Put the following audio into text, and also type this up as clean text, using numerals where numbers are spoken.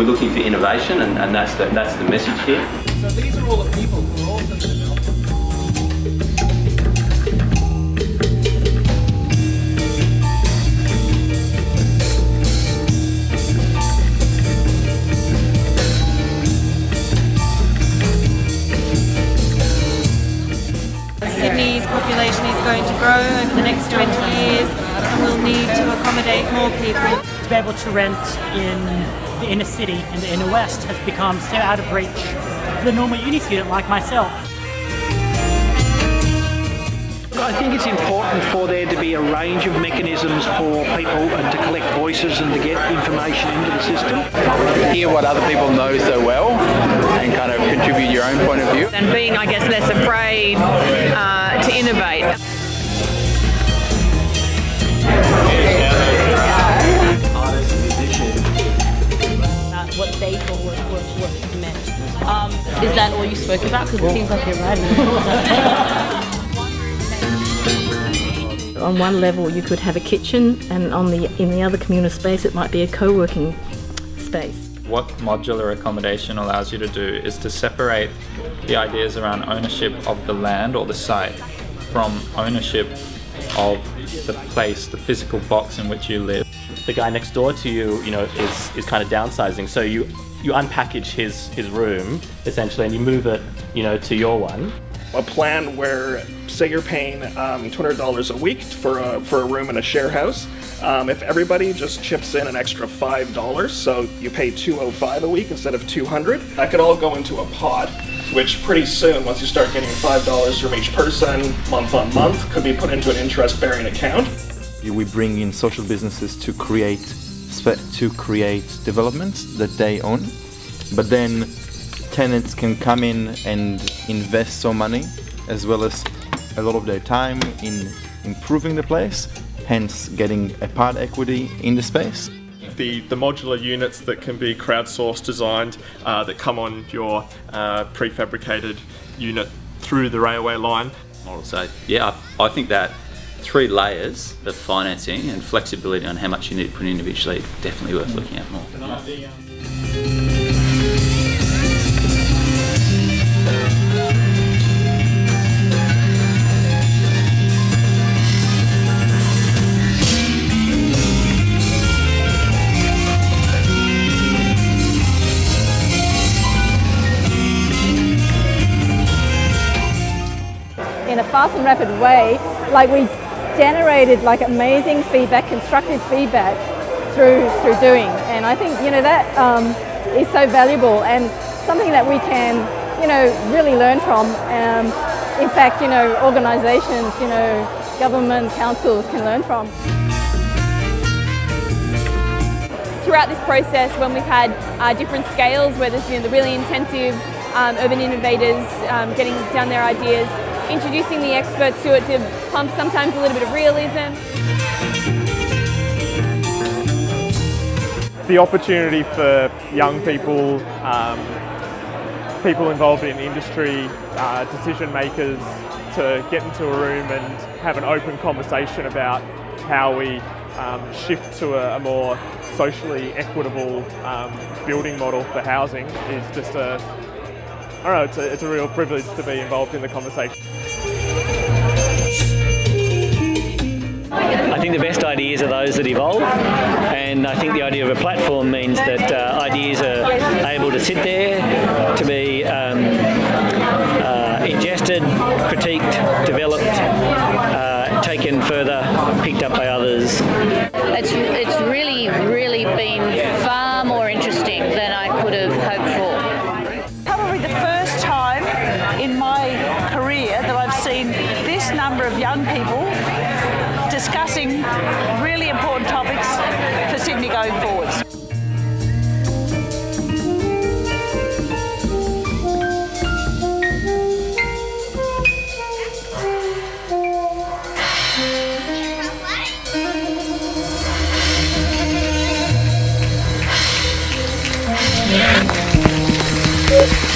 we're looking for innovation, and that's the message here. So these are all the people who are also developing. Sydney's population is going to grow over the next 20 years and we'll need to accommodate more people. To be able to rent in the inner city and the inner west has become so out of reach for the normal uni student like myself. I think it's important for there to be a range of mechanisms for people to collect voices and to get information into the system. Hear what other people know so well and kind of contribute your own point of view. And being, I guess, less afraid to innovate. What they thought was meant. Is that all you spoke about? Because it seems like you're writing. On one level you could have a kitchen, and in the other communal space it might be a co-working space. What modular accommodation allows you to do is to separate the ideas around ownership of the land or the site from ownership of the place, the physical box in which you live. The guy next door to you, is kind of downsizing, so you unpackage his room essentially and you move it, to your one. A plan where, say you're paying $200 a week for a room in a share house. If everybody just chips in an extra $5, so you pay $205 a week instead of $200, that could all go into a pot, which pretty soon, once you start getting $5 from each person, month on month, could be put into an interest-bearing account. We bring in social businesses to create developments that they own, but then tenants can come in and invest some money as well as a lot of their time in improving the place, hence getting a part equity in the space. The modular units that can be crowdsourced designed that come on your prefabricated unit through the railway line. So yeah, I think that 3 layers of financing and flexibility on how much you need to put in individually, definitely worth looking at more. In a fast and rapid way, we generated amazing feedback, constructive feedback through doing, and I think that is so valuable and something that we can really learn from. In fact, organisations, government, councils can learn from. Throughout this process, when we've had different scales, where there's the really intensive urban innovators getting down their ideas, introducing the experts to it to pump sometimes a little bit of realism. The opportunity for young people, people involved in industry, decision makers to get into a room and have an open conversation about how we shift to a more socially equitable building model for housing is just it's a real privilege to be involved in the conversation. I think the best ideas are those that evolve, and I think the idea of a platform means that ideas are able to sit there, to be ingested, critiqued, developed, taken further, picked up by others. It's really been far more interesting than I could have hoped for. Probably the first time in my career that I've seen this number of young people discussing really important topics for Sydney going forwards. Yeah.